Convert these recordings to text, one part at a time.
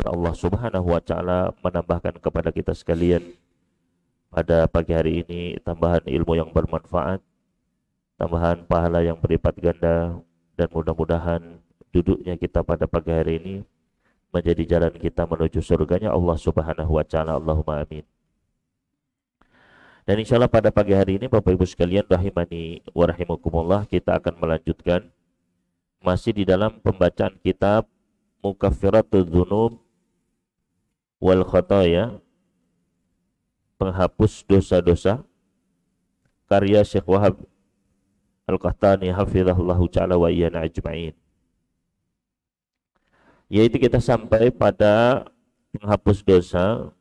Allah Subhanahu wa taala menambahkan kepada kita sekalian pada pagi hari ini tambahan ilmu yang bermanfaat, tambahan pahala yang berlipat ganda, dan mudah-mudahan duduknya kita pada pagi hari ini menjadi jalan kita menuju surganya Allah Subhanahu wa taala. Allahumma amin. Dan insya Allah pada pagi hari ini Bapak Ibu sekalian rahimani wa rahimakumullah, kita akan melanjutkan masih di dalam pembacaan kitab Mukaffiratul Dzunub wal Khotoya, penghapus dosa-dosa, karya Syekh Wahab Al-Qahtani hafizahullahu ta'ala wa iyana ajma'in. Yaitu kita sampai pada penghapus dosa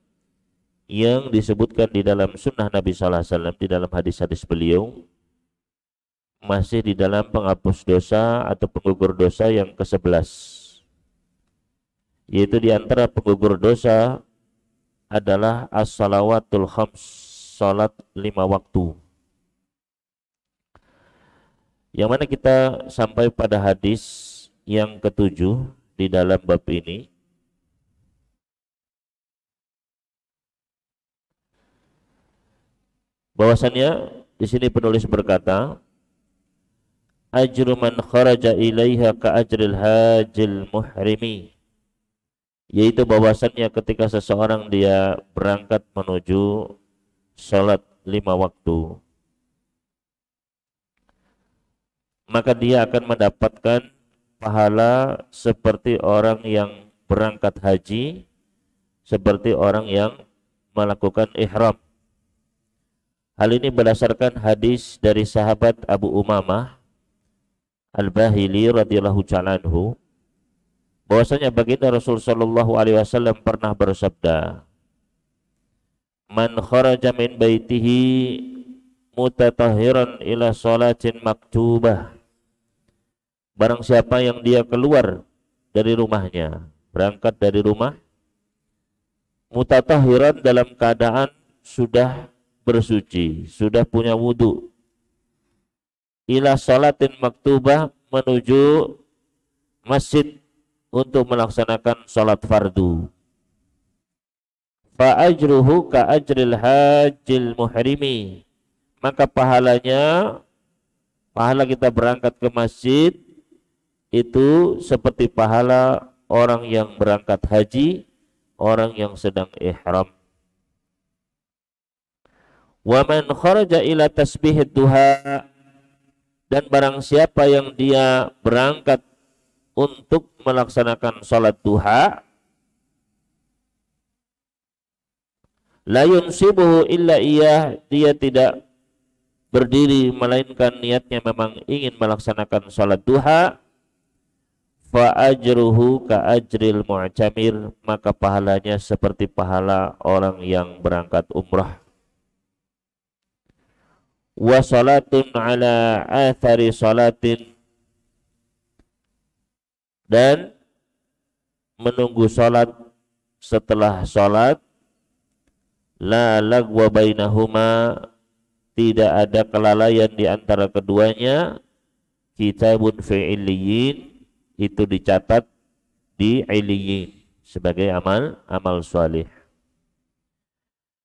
yang disebutkan di dalam sunnah Nabi sallallahu alaihi wasallam, di dalam hadis-hadis beliau, masih di dalam penghapus dosa atau penggugur dosa yang ke-11. Yaitu di antara penggugur dosa adalah as-salawatul khams, salat 5 waktu. Yang mana kita sampai pada hadis yang ke-7 di dalam bab ini. Bahwasannya di sini penulis berkata, ajru man kharaja ilaiha ka ajril hajil muhrimi, yaitu bahwasannya ketika seseorang dia berangkat menuju salat 5 waktu, maka dia akan mendapatkan pahala seperti orang yang berangkat haji, seperti orang yang melakukan ihram. Hal ini berdasarkan hadis dari sahabat Abu Umamah Al-Bahili radhiyallahu ta'ala anhu, bahwasanya baginda Rasul sallallahu alaihi wasallam pernah bersabda, man kharaja min baitihi mutatahhiran ila sholatin maktubah, barang siapa yang dia keluar dari rumahnya, berangkat dari rumah, mutatahhiran dalam keadaan sudah bersuci, sudah punya wudu, ila sholatin maktubah, menuju masjid untuk melaksanakan sholat fardu, fa ajruhu ka ajril hajil muhrimi, maka pahalanya, pahala kita berangkat ke masjid itu seperti pahala orang yang berangkat haji, orang yang sedang ihram. Wa man kharaja ila tasbihid duha, dan barang siapa yang dia berangkat untuk melaksanakan salat duha, la yunsibuhu illa iyah, dia tidak berdiri melainkan niatnya memang ingin melaksanakan salat duha, fa ajruhu ka ajril mu'tamir, maka pahalanya seperti pahala orang yang berangkat umrah. Wa salatun ala athari salatin, dan menunggu salat setelah salat, la lagwa bainahuma, tidak ada kelalaian di antara keduanya, kitabun fi illiyin, itu dicatat di illiyin sebagai amal salih.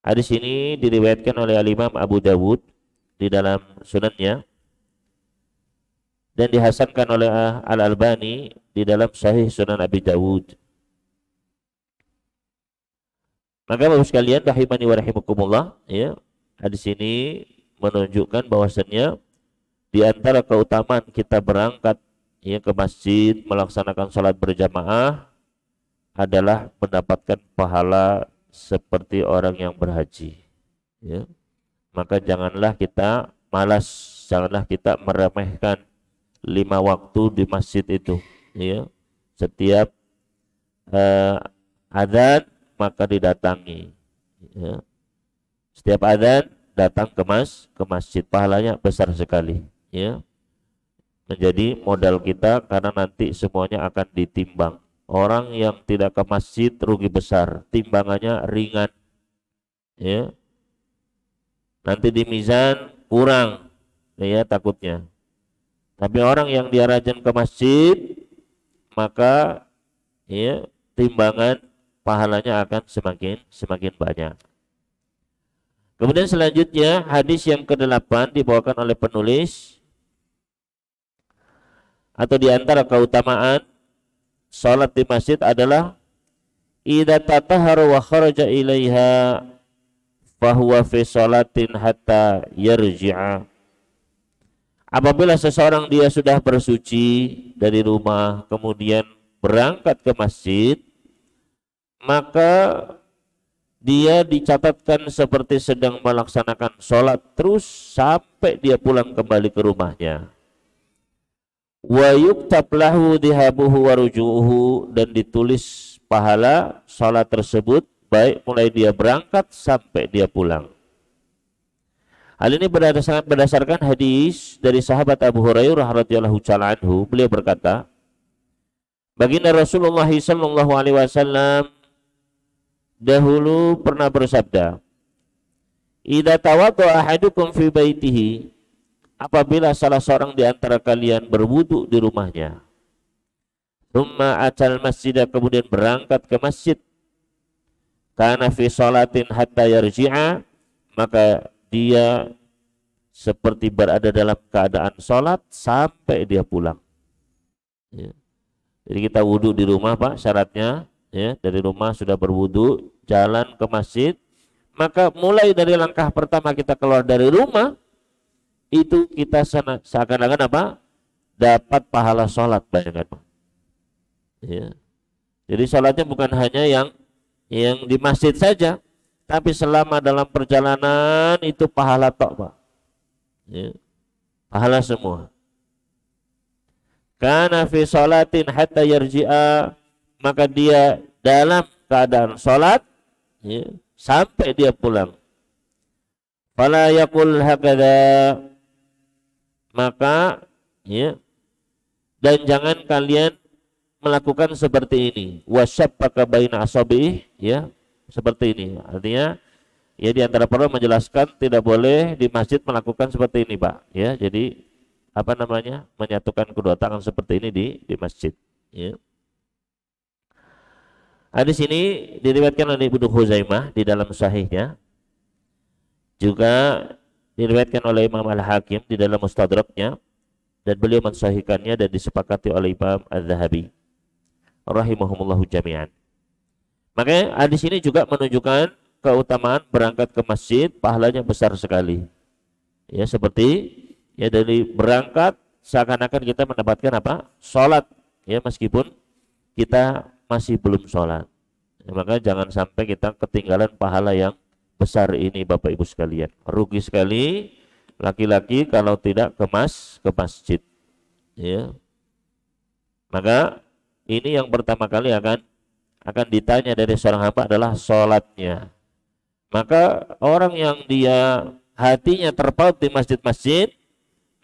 Hadis ini diriwayatkan oleh Al-Imam Abu Dawud di dalam sunannya, dan dihasankan oleh Al-Albani di dalam Sahih Sunan Abi Dawud. Maka Bapak sekalian rahimani wa rahimakumullah, ya, hadis ini menunjukkan bahwasannya di antara keutamaan kita berangkat, ya, ke masjid melaksanakan salat berjamaah adalah mendapatkan pahala seperti orang yang berhaji, ya. Maka janganlah kita malas, janganlah kita meremehkan 5 waktu di masjid itu, ya. Setiap adzan maka didatangi, ya. Setiap adzan datang ke masjid, pahalanya besar sekali, ya. Menjadi modal kita, karena nanti semuanya akan ditimbang. Orang yang tidak ke masjid rugi besar, timbangannya ringan, ya. Nanti di mizan kurang, ya, takutnya. Tapi orang yang dia rajin ke masjid, maka, ya, timbangan pahalanya akan semakin banyak. Kemudian selanjutnya hadis yang ke-8 dibawakan oleh penulis, atau di antara keutamaan salat di masjid adalah idza tatahhara wa kharaja ilaiha fahuwa fi salatin hatta yarji'a. Apabila seseorang dia sudah bersuci dari rumah kemudian berangkat ke masjid, maka dia dicatatkan seperti sedang melaksanakan sholat terus sampai dia pulang kembali ke rumahnya. Wa yuktab lahu dhihabuhu wa ruju'uhu, dan ditulis pahala sholat tersebut baik mulai dia berangkat sampai dia pulang. Hal ini berdasarkan hadis dari sahabat Abu Hurairah radhiyallahu ta'ala anhu. Beliau berkata, baginda Rasulullah sallallahu alaihi wasallam dahulu pernah bersabda, idza tawadda ahadukum fi baitihi, apabila salah seorang di antara kalian berwudu di rumahnya, thumma atal masjid, kemudian berangkat ke masjid, kana fi salatin hatta yarji'a, maka dia seperti berada dalam keadaan sholat sampai dia pulang. Ya. Jadi kita wudu di rumah, Pak, syaratnya ya, dari rumah sudah berwudu, jalan ke masjid, maka mulai dari langkah pertama kita keluar dari rumah itu kita seakan-akan apa? Dapat pahala sholat, bayangkan. Ya. Jadi sholatnya bukan hanya yang di masjid saja, tapi selama dalam perjalanan itu pahala tok, Pak. Ya. Pahala semua. Kana fi sholatin hatta yarji'a, maka dia dalam keadaan sholat ya, sampai dia pulang. Fala yaqul hakadha, maka ya, dan jangan kalian melakukan seperti ini. Wasyabbaka baina asabihi, ya, seperti ini. Artinya ya, di antara perlu menjelaskan tidak boleh di masjid melakukan seperti ini, Pak. Ya, jadi apa namanya? Menyatukan kedua tangan seperti ini di masjid, ya. Hadis ini diriwayatkan oleh Ibnu Khuzaimah di dalam sahihnya. Juga diriwayatkan oleh Imam Al-Hakim di dalam Mustadraknya, dan beliau mensahihkannya dan disepakati oleh Imam Az-Zahabi rahimahumullahu jami'an. Makanya hadis ini juga menunjukkan keutamaan berangkat ke masjid, pahalanya besar sekali. Ya, seperti ya dari berangkat seakan-akan kita mendapatkan apa? Salat, ya, meskipun kita masih belum sholat. Ya, maka jangan sampai kita ketinggalan pahala yang besar ini, Bapak Ibu sekalian. Rugi sekali laki-laki kalau tidak ke masjid. Ya. Maka ini yang pertama kali akan ditanya dari seorang hamba adalah sholatnya. Maka orang yang dia hatinya terpaut di masjid-masjid,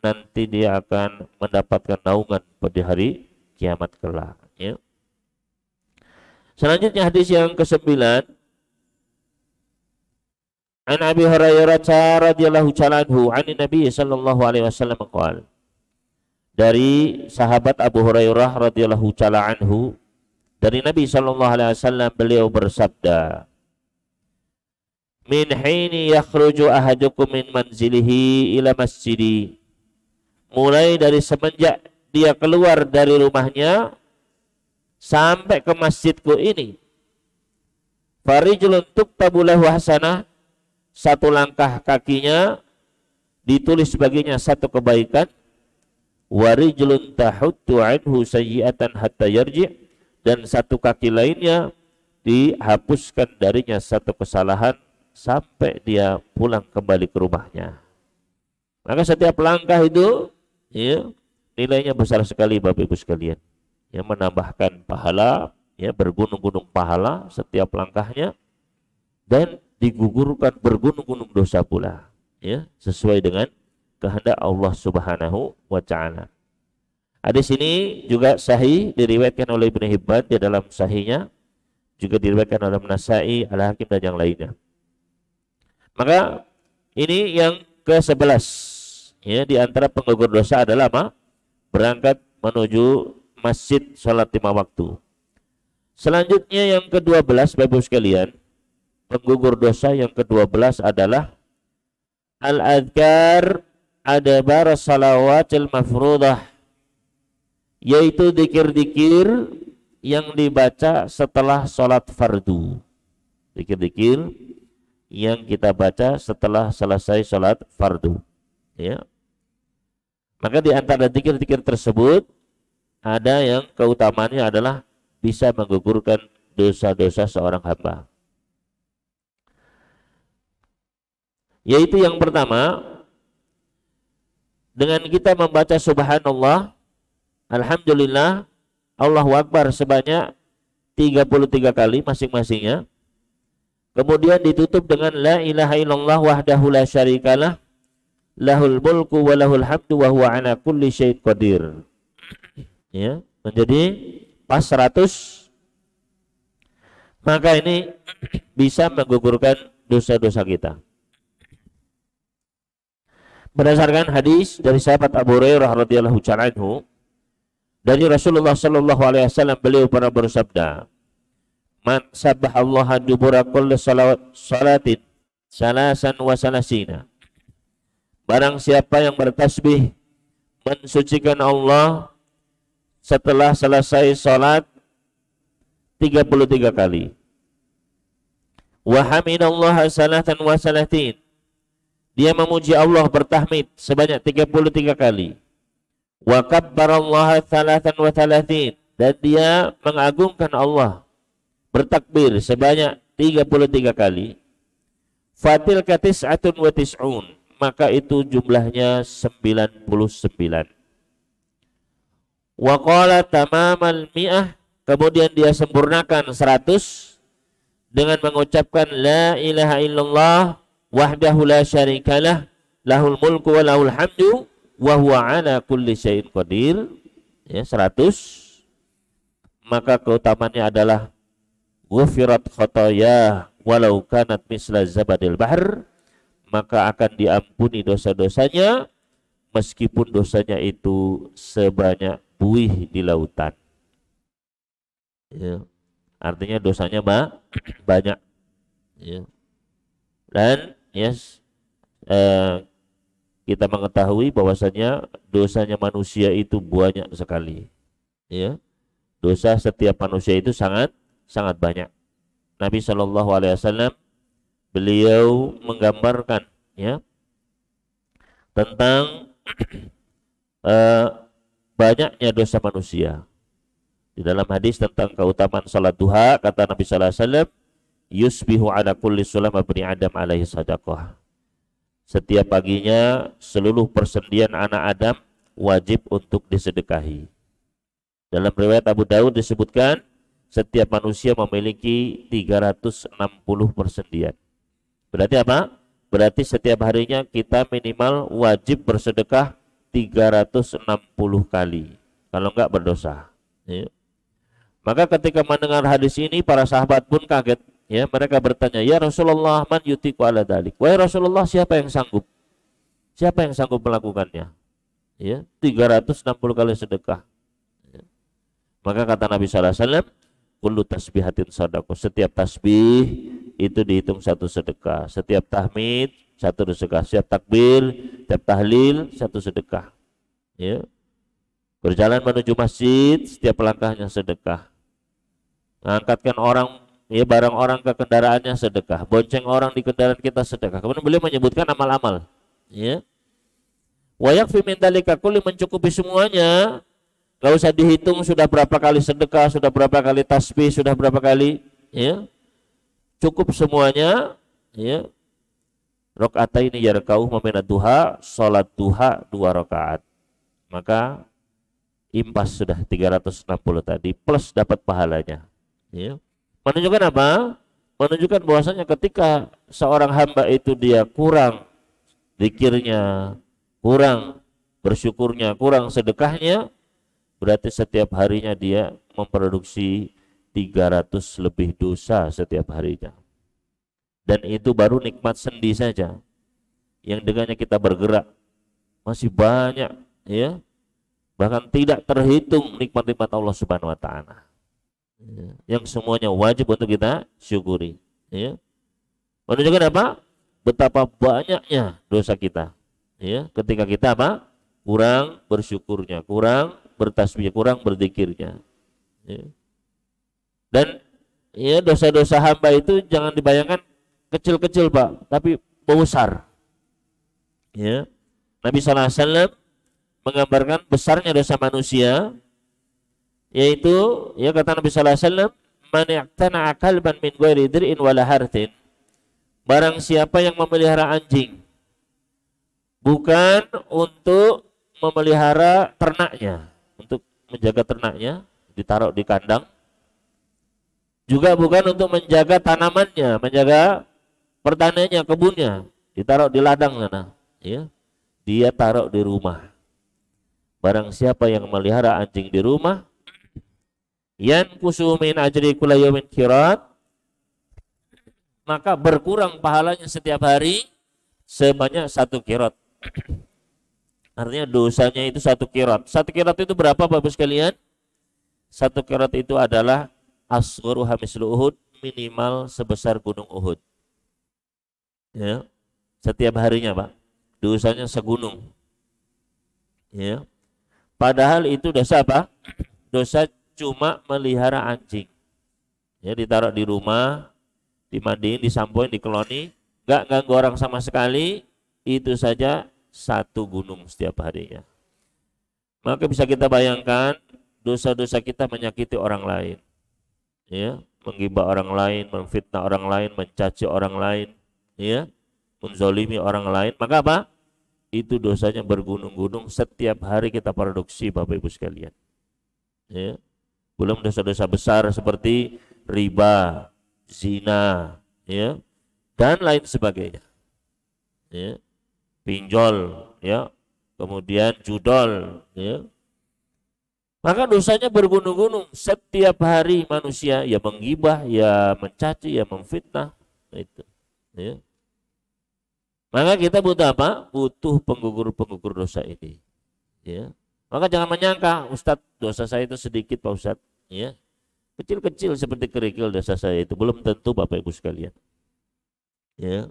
nanti dia akan mendapatkan naungan pada hari kiamat kelak. Ya. Selanjutnya hadis yang ke-9, an Abi Hurairah radhiyallahu ta'ala anhu, an Nabi sallallahu alaihi wasallam qala, dari sahabat Abu Hurairah radhiyallahu ta'ala anhu, dari Nabi sallallahu alaihi wasallam, beliau bersabda, min hini yakhruju ahadukum min manzilihi ila masjidi, mulai dari semenjak dia keluar dari rumahnya sampai ke masjidku ini, farijulun tuktabu lahu hasanah, satu langkah kakinya ditulis baginya satu kebaikan, warijulun tahuttu anhu sayyi'atan hatta yarji', dan satu kaki lainnya dihapuskan darinya satu kesalahan sampai dia pulang kembali ke rumahnya. Maka setiap langkah itu ya, nilainya besar sekali, Bapak Ibu sekalian. Yang menambahkan pahala, ya, bergunung-gunung pahala setiap langkahnya, dan digugurkan bergunung-gunung dosa pula, ya, sesuai dengan kehendak Allah Subhanahu wa ta'ala. Hadis ini juga sahih, diriwayatkan oleh Ibnu Hibban di dalam sahihnya, juga diriwayatkan oleh Nasai, Al-Hakim, dan yang lainnya. Maka ini yang ke-11, ya, di antara penggugur dosa adalah apa? Berangkat menuju masjid sholat 5 waktu. Selanjutnya yang ke-12 Bapak sekalian, penggugur dosa yang ke-12 adalah al-adhkar adabar salawatil mafruḍah, yaitu zikir-zikir yang dibaca setelah sholat fardu. Zikir-zikir yang kita baca setelah selesai sholat fardu, ya. Maka di antara zikir-zikir tersebut ada yang keutamaannya adalah bisa menggugurkan dosa-dosa seorang hamba. Yaitu yang pertama, dengan kita membaca subhanallah, alhamdulillah, Allahu Akbar sebanyak 33 kali masing-masingnya. Kemudian ditutup dengan la ilaha illallah wahdahu la syarikalah, lahul mulku wa lahul hamdu wa huwa ala kulli syai'in qadir. Ya, menjadi pas 100. Maka ini bisa menggugurkan dosa-dosa kita. Berdasarkan hadis dari sahabat Abu Hurairah radhiyallahu anhu, dari Rasulullah sallallahu alaihi wasallam, beliau pernah bersabda, "Man sabbahallaha dubura kulli salatin salasan wa salasina." Barang siapa yang bertasbih mensucikan Allah setelah selesai salat 33 kali. Wa hamidallaha salatan wa salatin. Dia memuji Allah bertahmid sebanyak 33 kali. Wa kabbarallaha salatan wa salatin. Dan dia mengagungkan Allah bertakbir sebanyak 33 kali. Fatil katis'atun wa tis'un. Maka itu jumlahnya 99. Wa qala tamamal mi'ah. Kemudian dia sempurnakan 100 dengan mengucapkan la ilaha illallah wahdahu la syarikalah, lahul mulku wa lahul hamdu wa huwa ala kulli syai'in qadir. Ya, 100. Maka keutamaannya adalah ghufirat khotoyah walau kanat misla zabadil bahr, maka akan diampuni dosa-dosanya meskipun dosanya itu sebanyak buih di lautan. Ya, artinya dosanya banyak. Ya. Dan kita mengetahui bahwasanya dosanya manusia itu banyak sekali. Ya, dosa setiap manusia itu sangat banyak. Nabi Shallallahu Alaihi Wasallam beliau menggambarkan ya tentang banyaknya dosa manusia. Di dalam hadis tentang keutamaan salat duha, kata Nabi Sallallahu Alaihi Wasallam, yusbihu ala kulli sulam abni Adam alaihi sadaqah. Setiap paginya seluruh persendian anak Adam wajib untuk disedekahi. Dalam riwayat Abu Daud disebutkan setiap manusia memiliki 360 persendian. Berarti apa? Berarti setiap harinya kita minimal wajib bersedekah 360 kali. Kalau enggak berdosa. Ya. Maka ketika mendengar hadis ini, para sahabat pun kaget. Ya, mereka bertanya, ya Rasulullah, man yutiku ala dalik. Wahai Rasulullah, siapa yang sanggup? Siapa yang sanggup melakukannya? Ya, 360 kali sedekah. Ya. Maka kata Nabi Sallallahu Alaihi Wasallam, kullu tasbihatin sadaqah. Setiap tasbih itu dihitung satu sedekah. Setiap tahmid satu sedekah. Setiap takbir, setiap tahlil satu sedekah. Ya. Berjalan menuju masjid, setiap langkahnya sedekah. Mengangkatkan orang, ya, barang orang ke kendaraannya sedekah. Bonceng orang di kendaraan kita sedekah. Kemudian beliau menyebutkan amal-amal. Ya. Wa yakfi min dzalika kulli, mencukupi semuanya. Gak usah dihitung sudah berapa kali sedekah, sudah berapa kali tasbih, sudah berapa kali, ya. Cukup semuanya, ya. Rakaataini yarka'u minad duha, salat duha 2 rakaat. Maka impas sudah 360 tadi plus dapat pahalanya. Ya. Menunjukkan apa? Menunjukkan bahwasanya ketika seorang hamba itu dia kurang zikirnya, kurang bersyukurnya, kurang sedekahnya, berarti setiap harinya dia memproduksi 300 lebih dosa setiap harinya. Dan itu baru nikmat sendi saja. Yang dengannya kita bergerak masih banyak, ya. Bahkan tidak terhitung nikmat-nikmat Allah Subhanahu wa taala. Ya, yang semuanya wajib untuk kita syukuri. Ya. Menunjukkan apa? Betapa banyaknya dosa kita. Ya, ketika kita apa? Kurang bersyukurnya, kurang bertasbih, kurang berzikirnya. Ya. Dan ya dosa-dosa hamba itu jangan dibayangkan kecil-kecil Pak, tapi besar. Ya. Nabi SAW menggambarkan besarnya dosa manusia, yaitu ya kata Nabi SAW, man yaqtana qalban min ghairi dir'in wala hartin. Barang siapa yang memelihara anjing bukan untuk memelihara ternaknya, untuk menjaga ternaknya, ditaruh di kandang, juga bukan untuk menjaga tanamannya, menjaga pertaniannya, kebunnya, ditaruh di ladang sana, ya. Dia taruh di rumah. Barang siapa yang melihara anjing di rumah, yanqusu min ajri kulli yawmin qirat, maka berkurang pahalanya setiap hari sebanyak 1 qirat. Artinya dosanya itu 1 qirat. 1 qirat itu berapa Bapak sekalian? 1 qirat itu adalah asgharu hamislu Uhud, minimal sebesar gunung Uhud. Ya. Setiap harinya Pak, dosanya segunung. Ya. Padahal itu dosa apa? Dosa cuma melihara anjing. Ya, ditaruh di rumah, dimandiin, disampoin, dikeloni, nggak ganggu orang sama sekali, itu saja 1 gunung setiap harinya. Maka bisa kita bayangkan dosa-dosa kita menyakiti orang lain, ya, menggibah orang lain, memfitnah orang lain, mencaci orang lain, ya, menzolimi orang lain. Maka apa? Itu dosanya bergunung-gunung, setiap hari kita produksi Bapak Ibu sekalian. Ya. Belum dosa-dosa besar seperti riba, zina, ya, dan lain sebagainya. Ya. Pinjol, ya, kemudian judol, ya. Maka dosanya bergunung-gunung, setiap hari manusia ya menggibah, ya mencaci, ya memfitnah, itu. Ya. Maka kita butuh apa? Butuh penggugur-penggugur dosa ini. Ya. Maka jangan menyangka, Ustadz, dosa saya itu sedikit Pak Ustadz. Ya. Kecil-kecil seperti kerikil dosa saya itu, belum tentu Bapak Ibu sekalian. Ya.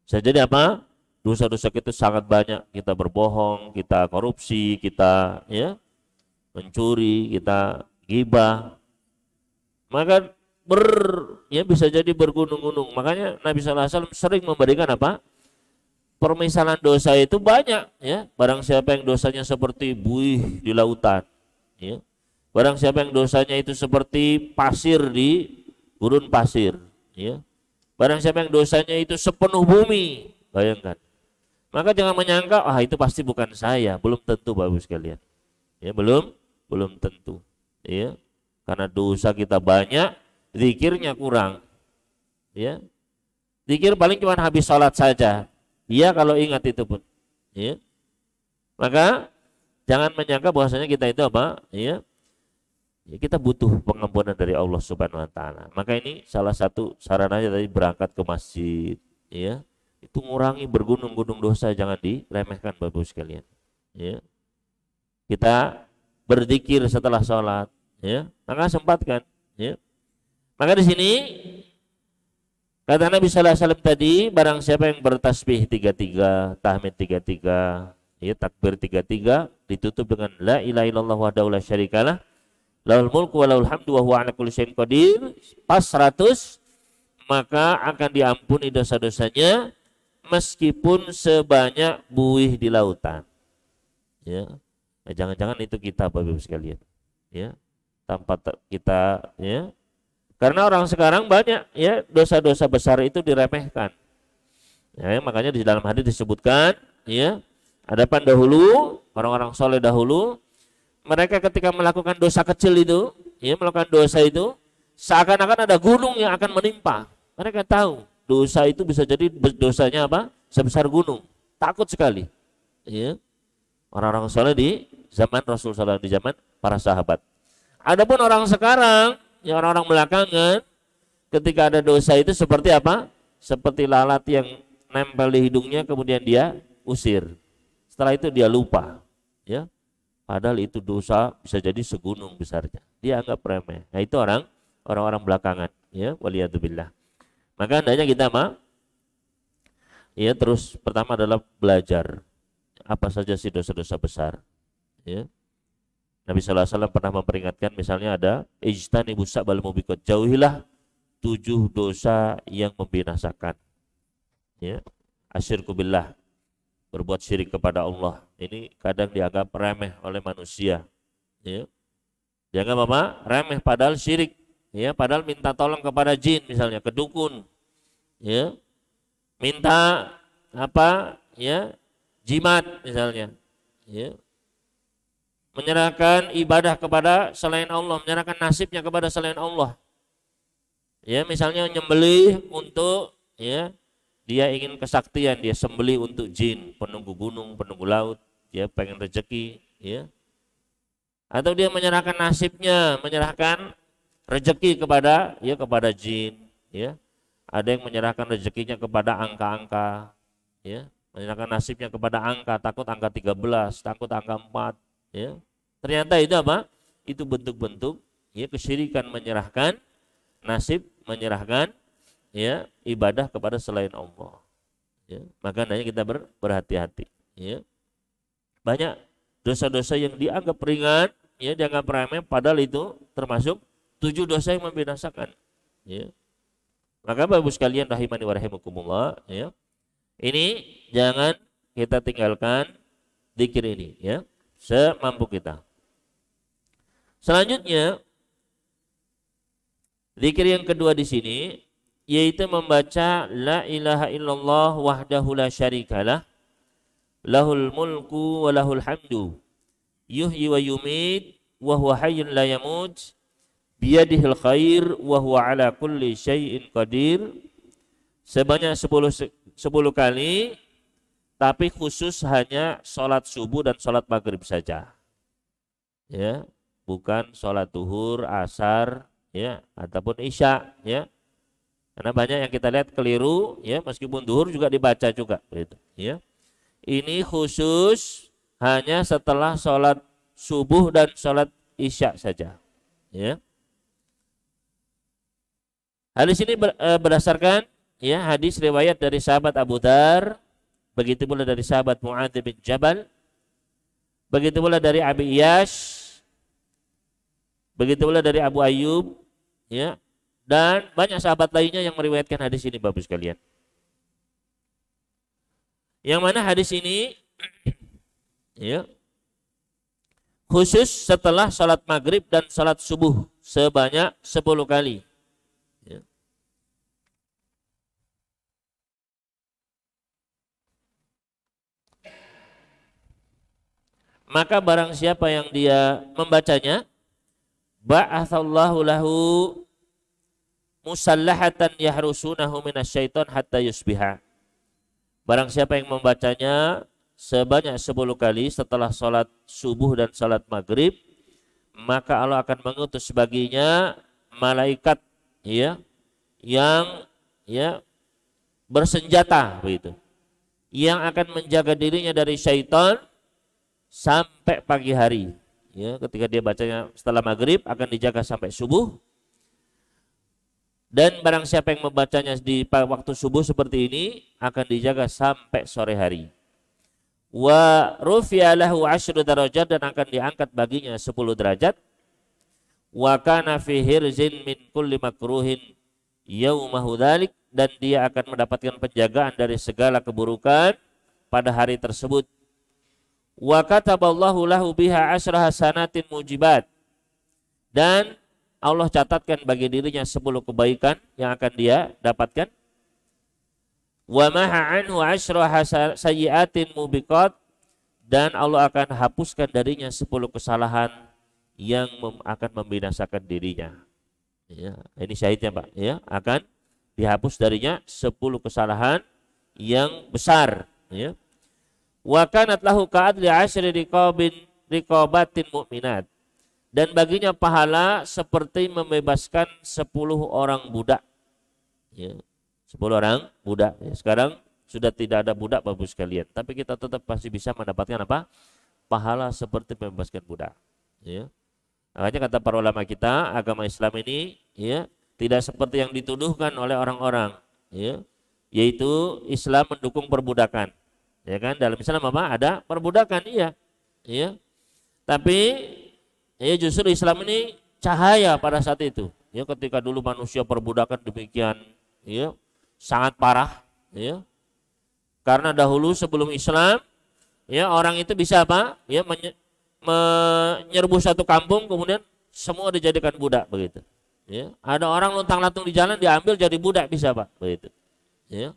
Bisa jadi apa? Dosa-dosa kita sangat banyak. Kita berbohong, kita korupsi, kita ya mencuri, kita gibah. Maka bisa jadi bergunung-gunung. Makanya Nabi SAW sering memberikan apa? Permisalan dosa itu banyak, ya. Barang siapa yang dosanya seperti buih di lautan, ya. Barang siapa yang dosanya itu seperti pasir di gurun pasir, ya. Barang siapa yang dosanya itu sepenuh bumi, bayangkan. Maka jangan menyangka, itu pasti bukan saya, belum tentu Bapak Ibu sekalian. Ya, belum tentu, ya. Karena dosa kita banyak, zikirnya kurang, ya. Zikir paling cuma habis sholat saja. Iya kalau ingat itu pun, ya. Maka jangan menyangka bahwasanya kita itu apa, ya. Ya kita butuh pengampunan dari Allah Subhanahu Wa Taala. Maka ini salah satu sarananya tadi berangkat ke masjid, ya. Itu mengurangi bergunung-gunung dosa, jangan diremehkan Bapak Ibu sekalian. Ya. Kita berzikir setelah sholat, ya. Maka sempatkan, ya. Maka di sini kata Nabi sallallahu alaihi wasallam tadi, barang siapa yang bertasbih 33, tahmid 33, ya, takbir 33, ditutup dengan la ilaha illallah wahdahu la syarikalah, lahul mulku wa lahul hamdu wa huwa ala kulli syai'in qadir, pas 100, maka akan diampuni dosa-dosanya meskipun sebanyak buih di lautan. Ya. Nah, jangan-jangan itu kita Bapak Ibu sekalian. Ya. Tanpa kita, ya. Karena orang sekarang banyak, ya, dosa-dosa besar itu diremehkan. Ya, makanya di dalam hadis disebutkan, ya, adapun dahulu orang-orang soleh dahulu, mereka ketika melakukan dosa kecil itu, ya, melakukan dosa itu, seakan-akan ada gunung yang akan menimpa. Mereka tahu dosa itu bisa jadi dosanya apa? Sebesar gunung. Takut sekali. Ya. Orang-orang soleh di zaman Rasulullah, di zaman para sahabat. Adapun orang sekarang, ya, orang-orang belakangan, ketika ada dosa itu seperti apa? Seperti lalat yang nempel di hidungnya kemudian dia usir. Setelah itu dia lupa, ya. Padahal itu dosa bisa jadi segunung besarnya. Dia anggap remeh. Nah, itu orang orang-orang belakangan, ya, waliyadzubillah. Maka hendaknya kita ya terus pertama adalah belajar apa saja sih dosa-dosa besar, ya. Nabi sallallahu alaihi wasallam pernah memperingatkan, misalnya ada ijtanibus sab'al mubiqat, jauhilah 7 dosa yang membinasakan, ya. Asyirku billah, berbuat syirik kepada Allah. Ini kadang dianggap remeh oleh manusia, ya. Dianggap apa? Remeh, padahal syirik, ya, padahal minta tolong kepada jin misalnya, ke dukun, ya. Minta apa? Ya, jimat misalnya, ya. Menyerahkan ibadah kepada selain Allah, menyerahkan nasibnya kepada selain Allah. Ya, misalnya nyembelih untuk, ya, dia ingin kesaktian, dia sembelih untuk jin, penunggu gunung, penunggu laut, dia pengen rezeki, ya. Atau dia menyerahkan nasibnya, menyerahkan rezeki kepada, ya, kepada jin, ya. Ada yang menyerahkan rezekinya kepada angka-angka, ya, menyerahkan nasibnya kepada angka, takut angka 13, takut angka 4, ya. Ternyata itu apa? Itu bentuk-bentuk, ya, kesyirikan, menyerahkan nasib, menyerahkan, ya, ibadah kepada selain Allah, ya. Maka hendaknya kita berhati-hati, ya. Banyak dosa-dosa yang dianggap ringan, ya, dianggap remeh, padahal itu termasuk 7 dosa yang membinasakan, ya. Maka Bapak Ibu sekalian rahimani wa rahimakumullah, ya. Ini jangan kita tinggalkan zikir ini, ya, semampu kita. Selanjutnya, zikir yang kedua di sini yaitu membaca la ilaha illallah wahdahu la syarikalah, lahul mulku wa lahul hamdu, yuhyi wa yumit wa huwa hayyun la yamut, biyadihil khair wa huwa ala kulli syai'in qadir, sebanyak 10 kali, tapi khusus hanya sholat subuh dan sholat maghrib saja, ya, bukan sholat duhur, asar, ya, ataupun isya, ya. Karena banyak yang kita lihat keliru, ya, meskipun duhur juga dibaca juga, gitu, ya. Ini khusus hanya setelah sholat subuh dan sholat isya saja, ya. Hadis ini berdasarkan, ya, hadis riwayat dari sahabat Abu Dzar, begitu pula dari sahabat Mu'adz bin Jabal, begitu pula dari Abi Iyash, begitu pula dari Abu Ayyub, ya, dan banyak sahabat lainnya yang meriwayatkan hadis ini, Bapak sekalian. Yang mana hadis ini, ya, khusus setelah sholat maghrib dan sholat subuh sebanyak 10 kali. Ya. Maka barang siapa yang dia membacanya, ba'atsallahu lahu musallahatan yahrusunahu minasyaiton hatta yusbiha. Barang siapa yang membacanya sebanyak 10 kali setelah sholat subuh dan sholat maghrib, maka Allah akan mengutus baginya malaikat, ya, yang, ya, bersenjata, begitu, yang akan menjaga dirinya dari syaitan sampai pagi hari, ya. Ketika dia bacanya setelah maghrib akan dijaga sampai subuh, dan barang siapa yang membacanya di waktu subuh seperti ini akan dijaga sampai sore hari. Wa rufi'a lahu 10 darajat, dan akan diangkat baginya 10 derajat. Wa kana fi hirzin min kulli makruhin yaumahu dzalik, dan dia akan mendapatkan penjagaan dari segala keburukan pada hari tersebut. Wa kataballahu lahu biha 10 hasanatin mujibat, dan Allah catatkan bagi dirinya 10 kebaikan yang akan dia dapatkan. Wa maha anhu 10 sayyiatin mubiqat, dan Allah akan hapuskan darinya 10 kesalahan yang akan membinasakan dirinya. Ya, ini syahidnya, Pak, ya, akan dihapus darinya 10 kesalahan yang besar, ya. Wa kanat lahu ka'adli 10 riqabatin mu'minat, dan baginya pahala seperti membebaskan 10 orang budak, ya, 10 orang budak, ya. Sekarang sudah tidak ada budak, Bapak sekalian, tapi kita tetap pasti bisa mendapatkan apa? Pahala seperti membebaskan budak, ya. Makanya kata para ulama kita, agama Islam ini ya tidak seperti yang dituduhkan oleh orang-orang, ya, yaitu Islam mendukung perbudakan, ya kan? Dalam Islam apa? Ada perbudakan, iya, ya. Tapi ya justru Islam ini cahaya pada saat itu, ya, ketika dulu manusia perbudakan demikian, ya, sangat parah, ya. Karena dahulu sebelum Islam, ya, orang itu bisa apa? Ya, menyerbu satu kampung, kemudian semua dijadikan budak begitu. Ya, ada orang luntang-lantung di jalan diambil jadi budak bisa Pak begitu. Ya.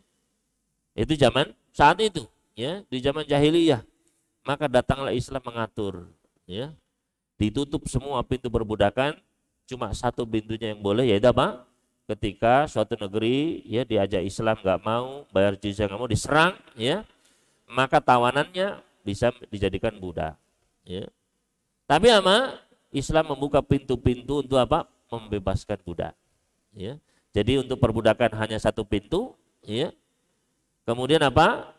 Itu zaman saat itu, ya, di zaman jahiliyah. Maka datanglah Islam mengatur, ya. Ditutup semua pintu perbudakan, cuma satu pintunya yang boleh, yaitu apa? Ketika suatu negeri, ya, diajak Islam nggak mau, bayar jizyah nggak mau, diserang, ya, maka tawanannya bisa dijadikan budak, ya. Tapi apa? Islam membuka pintu-pintu untuk apa? Membebaskan budak, ya. Jadi untuk perbudakan hanya satu pintu, ya. Kemudian apa?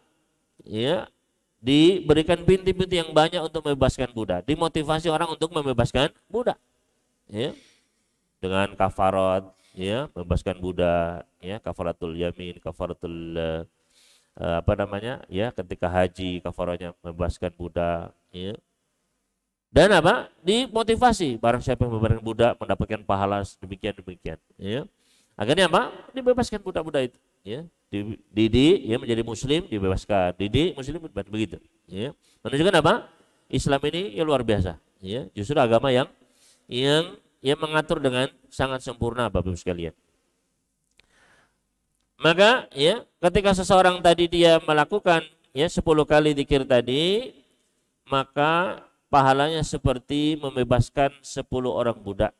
Ya, diberikan pintu-pintu yang banyak untuk membebaskan budak. Dimotivasi orang untuk membebaskan budak, ya. Dengan kafarat, ya, membebaskan budak, ya, kafaratul yamin, kafaratul apa namanya? Ya, ketika haji kafaratnya membebaskan budak, ya. Dan apa? Dimotivasi, barang siapa yang membebaskan budak mendapatkan pahala demikian, ya. Akhirnya apa? Dibebaskan budak-budak itu, ya. Didik, ya, menjadi muslim, dibebaskan. Didik muslim begitu, ya. Menunjukkan apa? Islam ini ya luar biasa, ya. Justru agama yang mengatur dengan sangat sempurna Bapak Ibu sekalian. Maka, ya, ketika seseorang tadi dia melakukan, ya, 10 kali zikir tadi, maka pahalanya seperti membebaskan 10 orang budak.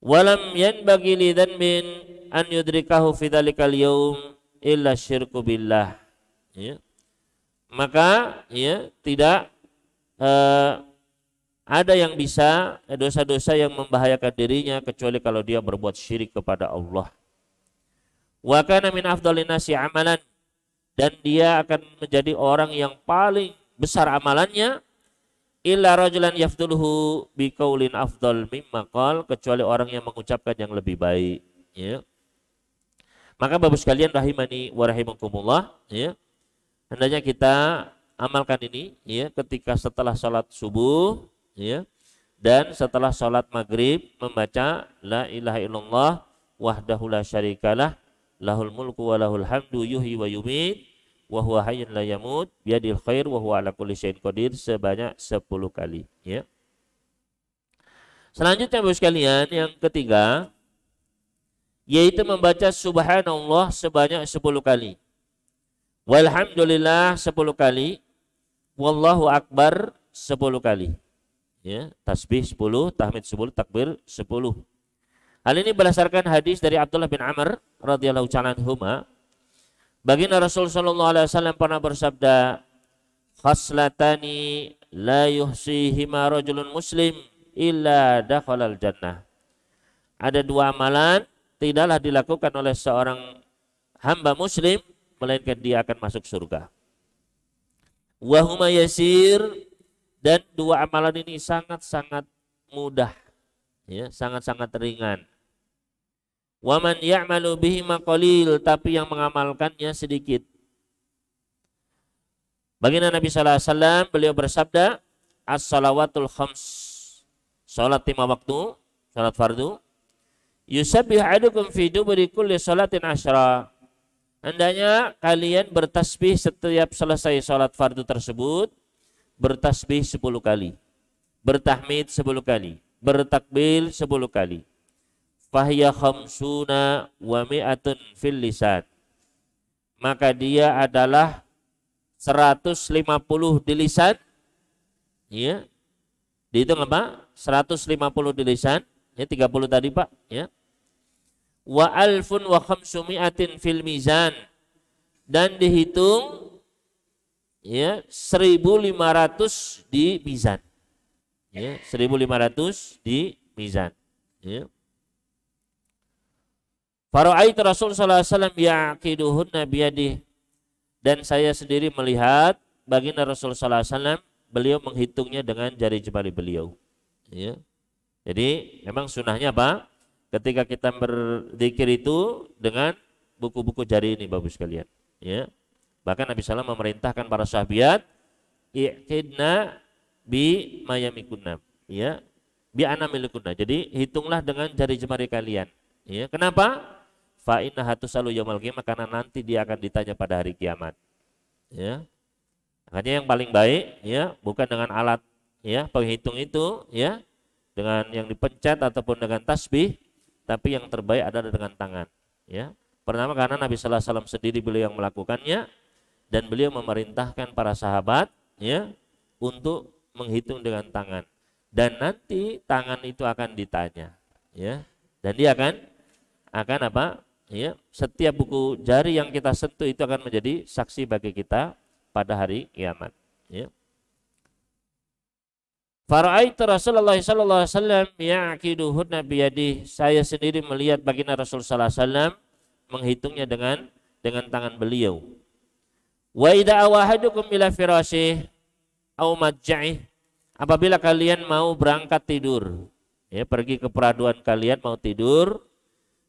Walam yanbaghi lidzanbin an yudrikahu fi dzalikal yaum illa syirku billah. Ya. Maka, ya, tidak ada yang bisa dosa-dosa yang membahayakan dirinya kecuali kalau dia berbuat syirik kepada Allah. Wa kana min afdhalin nasi amalan, dan dia akan menjadi orang yang paling besar amalannya, illa rajulan yafduluhu biqaulin afdal mimma qal, kecuali orang yang mengucapkan yang lebih baik, ya. Maka Bapak sekalian rahimani wa rahimakumullah, ya, hendaknya kita amalkan ini, ya, ketika setelah salat subuh, ya, dan setelah salat maghrib membaca la ilaha illallah wahdahu la syarikalah lahul mulku wa lahul hamdu yuhyi wa yumiit wa huwa hayyun la yamut biyadil khair wa huwa ala kulli syai'in qadir sebanyak 10 kali, ya. Selanjutnya Bapak sekalian yang ketiga, yaitu membaca subhanallah sebanyak 10 kali. Walhamdulillah 10 kali. Wallahu akbar 10 kali. Ya, tasbih 10, tahmid 10, takbir 10. Hal ini berdasarkan hadis dari Abdullah bin Amr radhiyallahu ta'ala anhuma. Baginda Rasul sallallahu alaihi wasallam pernah bersabda, "Khaslatani la yuhsihima rajulun muslim illa dakhalal jannah." Ada 2 amalan tidaklah dilakukan oleh seorang hamba muslim melainkan dia akan masuk surga. Wa huma yasir, dan 2 amalan ini sangat-sangat mudah, ya, sangat-sangat ringan. Wa man ya'malu bihima qalil, tapi yang mengamalkannya sedikit. Baginda Nabi sallallahu alaihi wasallam beliau bersabda, as-salawatul khams, salat 5 waktu, salat fardu, yusabbih ahadukum fi duburi kulli salatin asyra. Hendaknya kalian bertasbih setiap selesai salat fardu tersebut, bertasbih 10 kali, bertahmid 10 kali, bertakbir 10 kali. Fahiya khamsuna wa mi'atun fil lisan. Maka dia adalah 150 di lisan, ya. Dihitung apa? 150 di lisan, ya, 30 tadi Pak, ya. Wa alfun wa khamsumi'atin fil mizan, dan dihitung, ya, 1500 di mizan, ya, 1500 di mizan, ya. Fara'aitu Rasul sallallahu alaihi wasallam yaqiduhunna biyadihi, dan saya sendiri melihat baginda Rasul sallallahu alaihi wasallam beliau menghitungnya dengan jari jemari beliau, ya. Jadi memang sunnahnya apa? Ketika kita berzikir itu dengan buku-buku jari ini Bapak sekalian. Ya. Bahkan Nabi SAW memerintahkan para sahabat i'tidna bi mayamikunna. Ya. Bi anamilikunna. Jadi hitunglah dengan jari jemari kalian. Ya. Kenapa? Fa inna hatusalu yaumil qiyamah, karena nanti dia akan ditanya pada hari kiamat. Ya. Makanya yang paling baik ya bukan dengan alat ya penghitung itu ya, dengan yang dipencet ataupun dengan tasbih, tapi yang terbaik adalah dengan tangan ya. Pertama karena Nabi sallallahu alaihi wasallam sendiri beliau yang melakukannya, dan beliau memerintahkan para sahabat ya untuk menghitung dengan tangan, dan nanti tangan itu akan ditanya ya, dan dia akan apa ya, setiap buku jari yang kita sentuh itu akan menjadi saksi bagi kita pada hari kiamat ya. Fara'aitu Rasulullah sallallahu alaihi wasallam ya'qiduhunna biyadihi. Saya sendiri melihat baginda Rasul sallallahu alaihi wasallam menghitungnya dengan tangan beliau. Wa idza awahadukum ila firasyih aw madja'ih, apabila kalian mau berangkat tidur ya, pergi ke peraduan kalian mau tidur,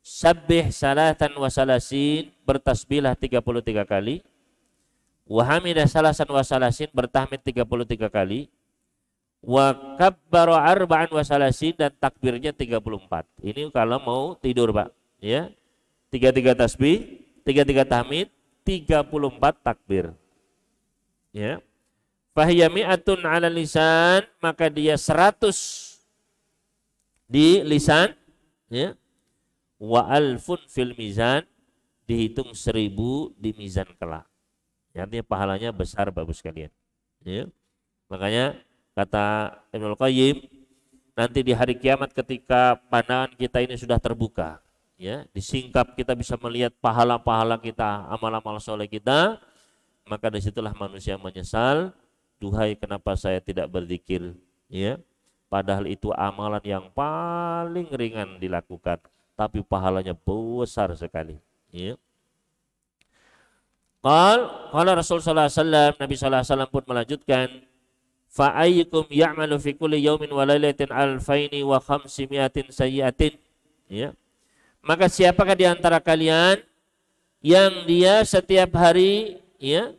sabbih salatan wa salasin, bertasbihlah 33 kali, wa hamidah salasan wa salasin, bertahmid 33 kali, wa kabbara arba'an wa salasin, dan takbirnya 34. Ini kalau mau tidur Pak ya. 33 tasbih, 33 tahmid, 34 takbir. Ya. Fahiya mi'atun 'ala lisan, maka dia 100 di lisan ya. Wa alfun fil mizan, dihitung 1000 di mizan kelak. Artinya pahalanya besar Bapak sekalian. Ya. Makanya kata Ibnu Qayyim, nanti di hari kiamat ketika pandangan kita ini sudah terbuka, ya, disingkap, kita bisa melihat pahala-pahala kita, amal-amal soleh kita, maka disitulah manusia menyesal, duhai kenapa saya tidak berzikir, ya, padahal itu amalan yang paling ringan dilakukan, tapi pahalanya besar sekali. Ya. Qala Rasul sallallahu alaihi wasallam, Nabi sallallahu alaihi wasallam pun melanjutkan, fa ayyukum ya'malu fi kulli yawmin wa lailatin alfaini wa khamsimiatin sayyi'atin. Ya. Maka siapakah di antara kalian yang dia setiap hari ya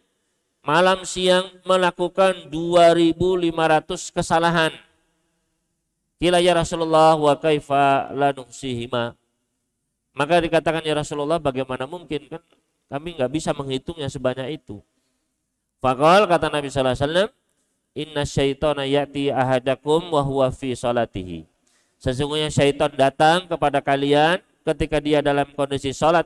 malam siang melakukan 2500 kesalahan. Qila ya Rasulullah wa kaifa la nuhsihima. Maka dikatakan ya Rasulullah, bagaimana mungkin, kan kami nggak bisa menghitungnya sebanyak itu. Faqal, kata Nabi sallallahu alaihi wasallam, inna syaitana ya'ti ahadakum wa huwa fi salatihi. Sesungguhnya syaitan datang kepada kalian ketika dia dalam kondisi salat.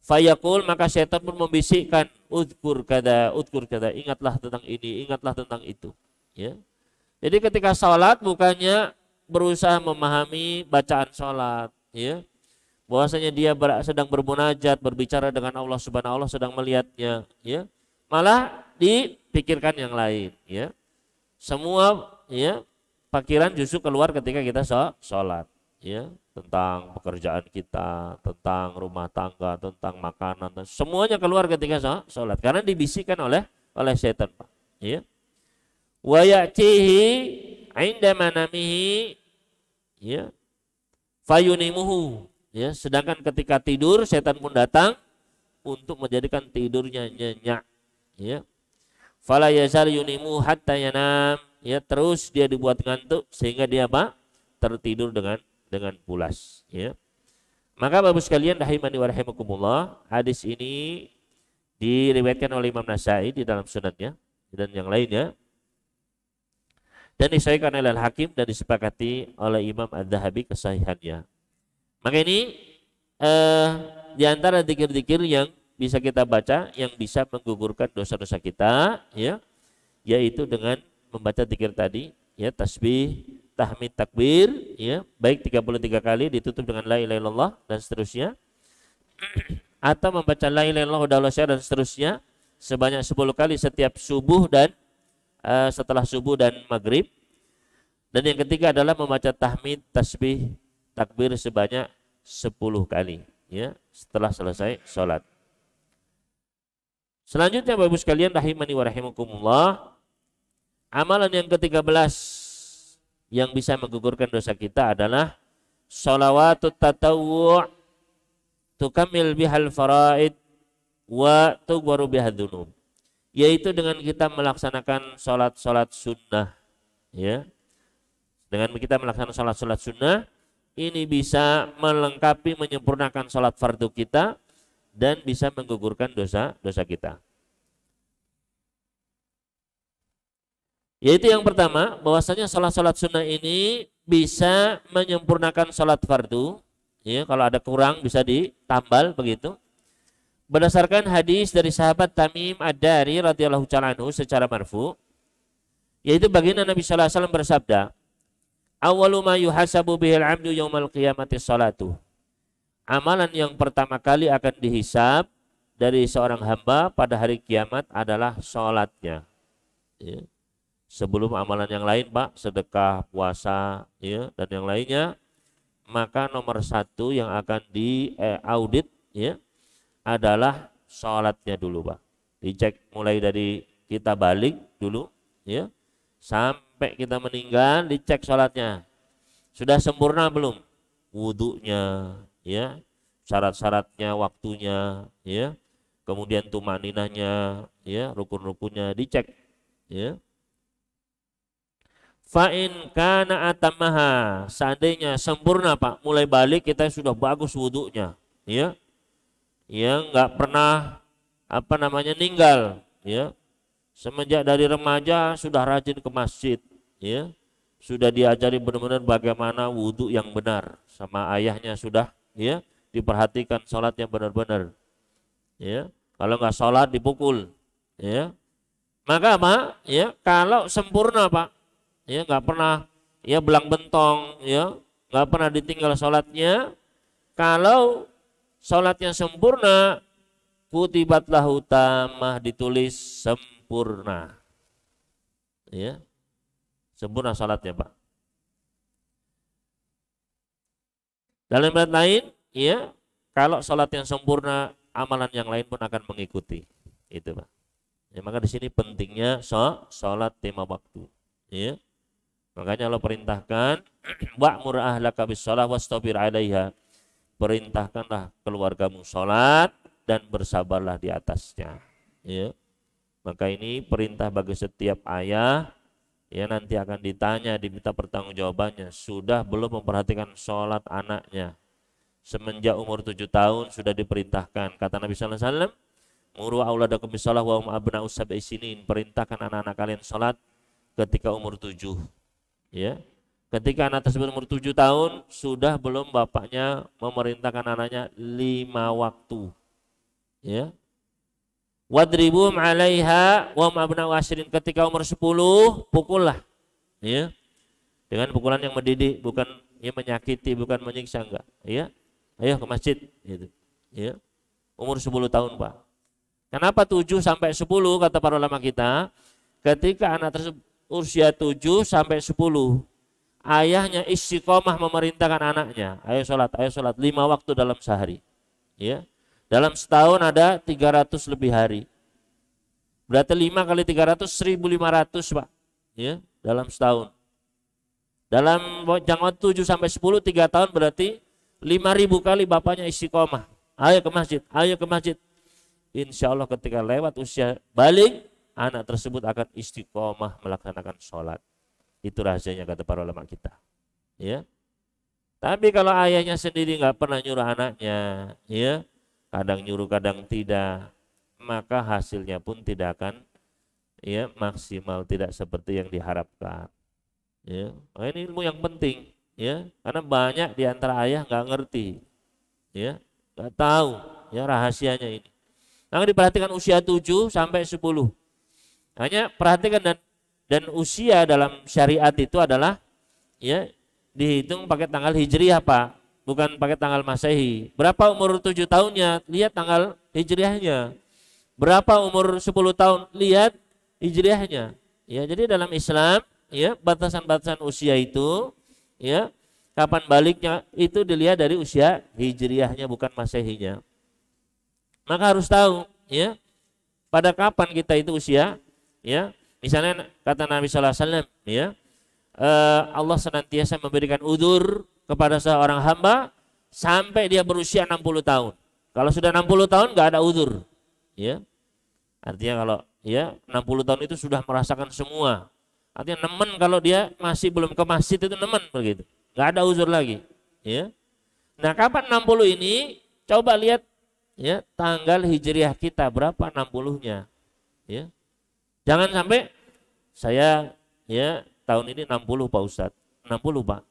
Fayaqul, maka syaitan pun membisikkan, udkur kada, ingatlah tentang ini, ingatlah tentang itu. Ya. Jadi ketika salat bukannya berusaha memahami bacaan salat, ya, bahwasanya dia sedang bermunajat, berbicara dengan Allah Subhanahu wa taala, sedang melihatnya, ya, malah dipikirkan yang lain, ya. Semua ya pikiran justru keluar ketika kita sholat, ya, tentang pekerjaan kita, tentang rumah tangga, tentang makanan, semuanya keluar ketika sholat karena dibisikkan oleh setan, Pak. Ya. Wa ya'tihi 'inda manamihi, ya, fayunimuhu, ya, sedangkan ketika tidur setan pun datang untuk menjadikan tidurnya nyenyak, ya. Fala yazal yunimu hatta yanam, ya, terus dia dibuat ngantuk sehingga dia apa? Tertidur dengan pulas, ya. Maka Bapak sekalian rahimani wa rahimakumullah, hadis ini diriwayatkan oleh Imam Nasai di dalam sunannya dan yang lainnya, dan disahihkan oleh Al-Hakim dan disepakati oleh Imam Adz-Dzahabi kesahihannya. Maka ini di antara zikir-zikir yang bisa kita baca yang bisa menggugurkan dosa-dosa kita, ya, yaitu dengan membaca zikir tadi, ya, tasbih, tahmid, takbir, ya, baik 33 kali ditutup dengan la ilaha illallah dan seterusnya, atau membaca la ilaha illallah dan seterusnya sebanyak 10 kali setiap subuh dan setelah subuh dan maghrib. Dan yang ketiga adalah membaca tahmid, tasbih, takbir sebanyak 10 kali, ya, setelah selesai sholat. Selanjutnya Bapak sekalian rahimani wa rahimakumullah, amalan yang ke-13 yang bisa menggugurkan dosa kita adalah sholawatut tatawwu' tukammil bihal faraid wa tughwaru bihadzunub, yaitu dengan kita melaksanakan sholat-sholat sunnah, ya. Dengan kita melaksanakan sholat-sholat sunnah, ini bisa melengkapi, menyempurnakan sholat fardu kita dan bisa menggugurkan dosa-dosa kita. Yaitu yang pertama, bahwasanya sholat-sholat sunnah ini bisa menyempurnakan sholat fardu. Ya, kalau ada kurang bisa ditambal begitu. Berdasarkan hadis dari sahabat Tamim Ad-Dari radhiyallahu ta'ala anhu secara marfu, yaitu baginda Nabi sallallahu alaihi wasallam bersabda, "Awwalu ma yuhasabu bihil 'abdu yaumal qiyamati sholatu." Amalan yang pertama kali akan dihisab dari seorang hamba pada hari kiamat adalah sholatnya. Ya. Sebelum amalan yang lain, Pak, sedekah, puasa, ya, dan yang lainnya, maka nomor satu yang akan diaudit, ya, adalah sholatnya dulu, Pak. Dicek mulai dari kita balik dulu, ya, sampai kita meninggal, dicek sholatnya. Sudah sempurna belum? Wudunya, ya, syarat-syaratnya, waktunya, ya, kemudian tumaninahnya, ya, rukun-rukunnya dicek, ya. Fa'in kana atamaha, seandainya sempurna, Pak, mulai balik kita sudah bagus wudunya, ya, yang nggak pernah ninggal, ya, semenjak dari remaja sudah rajin ke masjid, ya, sudah diajari benar-benar bagaimana wudu yang benar sama ayahnya, sudah, ya, diperhatikan sholatnya benar-benar, ya, kalau nggak sholat dipukul, ya, maka apa, ya, kalau sempurna, Pak, ya, nggak pernah, ya, belang bentong, ya, nggak pernah ditinggal sholatnya, kalau sholatnya sempurna, kutibat lahu tamah, ditulis sempurna, ya, sempurna sholatnya, Pak. Dalam ayat lain, ya, kalau sholat yang sempurna, amalan yang lain pun akan mengikuti, itu, Pak. Ya, maka di sini pentingnya sholat 5 waktu, ya. Makanya Allah perintahkan wa'mur ahlaka bis-shalah wastabir 'alaiha. Perintahkanlah keluargamu salat dan bersabarlah di atasnya. Ya. Maka ini perintah bagi setiap ayah, ya, nanti akan ditanya, diminta pertanggungjawabannya. Sudah belum memperhatikan salat anaknya? Semenjak umur 7 tahun sudah diperintahkan. Kata Nabi sallallahu alaihi wasallam, "Muru auladakum bis-shalah wa hum abna'us sab'i sinin." Perintahkan anak-anak kalian salat ketika umur 7. Ya, ketika anak tersebut umur 7 tahun, sudah belum bapaknya memerintahkan anaknya 5 waktu. Ya. Wadribum 'alaiha wa mabna'u asyrin, ketika umur 10, pukullah. Ya. Dengan pukulan yang mendidik, bukan yang menyakiti, bukan menyiksa, enggak. Ya. Ayo ke masjid, gitu. Ya. Umur 10 tahun, Pak. Kenapa 7 sampai 10 kata para ulama kita? Ketika anak tersebut usia 7 sampai 10, ayahnya istiqomah memerintahkan anaknya, ayo sholat 5 waktu dalam sehari, ya. Dalam setahun ada 300 lebih hari, berarti 5 kali 300 1.500, Pak, ya, dalam setahun. Dalam jangka 7 sampai 10, 3 tahun berarti 5.000 kali bapaknya istiqomah, ayo ke masjid, ayo ke masjid. Insya Allah ketika lewat usia balik, anak tersebut akan istiqomah melaksanakan sholat. Itu rahasianya kata para ulama kita. Ya. Tapi kalau ayahnya sendiri nggak pernah nyuruh anaknya, ya, kadang nyuruh kadang tidak, maka hasilnya pun tidak akan, ya, maksimal, tidak seperti yang diharapkan. Ya. Nah, ini ilmu yang penting, ya, karena banyak di antara ayah nggak ngerti, ya, nggak tahu, ya, rahasianya ini. Maka diperhatikan usia 7 sampai 10. Hanya perhatikan, dan usia dalam syariat itu adalah, ya, dihitung pakai tanggal hijriah, Pak, bukan pakai tanggal masehi. Berapa umur 7 tahunnya, lihat tanggal hijriahnya. Berapa umur 10 tahun, lihat hijriahnya. Ya, jadi dalam Islam, ya, batasan-batasan usia itu, ya, kapan baliknya itu dilihat dari usia hijriahnya, bukan masehinya. Maka harus tahu, ya, pada kapan kita itu usia. Ya, misalnya kata Nabi sallallahu alaihi wasallam, ya, Allah senantiasa memberikan udzur kepada seorang hamba sampai dia berusia 60 tahun. Kalau sudah 60 tahun nggak ada udzur. Ya. Artinya kalau ya 60 tahun itu sudah merasakan semua. Artinya nemen kalau dia masih belum ke masjid itu nemen begitu. Nggak ada udzur lagi. Ya. Nah, kapan 60 ini? Coba lihat ya tanggal hijriah kita berapa 60-nya. Ya. Jangan sampai saya ya tahun ini 60 Pak Ustadz. 60 Pak.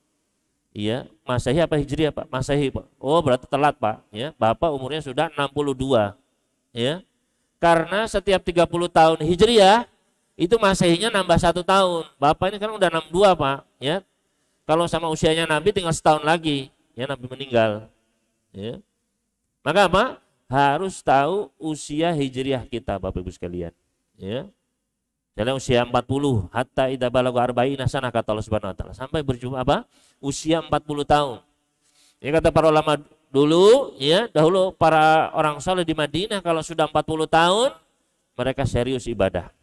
Iya, Masehi apa Hijriah Pak? Masehi Pak. Oh, berarti telat Pak. Ya, Bapak umurnya sudah 62. Ya. Karena setiap 30 tahun Hijriah itu Masehinya nambah 1 tahun. Bapak ini kan udah 62 Pak. Ya. Kalau sama usianya Nabi tinggal setahun lagi. Ya, Nabi meninggal. Ya. Maka apa? Harus tahu usia Hijriah kita Bapak Ibu sekalian. Ya. Dalam usia 40 hatta idza balagha arba'ina sanah kata Allah Subhanahu wa taala, sampai berjumpa apa? Usia 40 tahun. Ya kata para ulama dulu, ya, dahulu para orang saleh di Madinah kalau sudah 40 tahun mereka serius ibadah.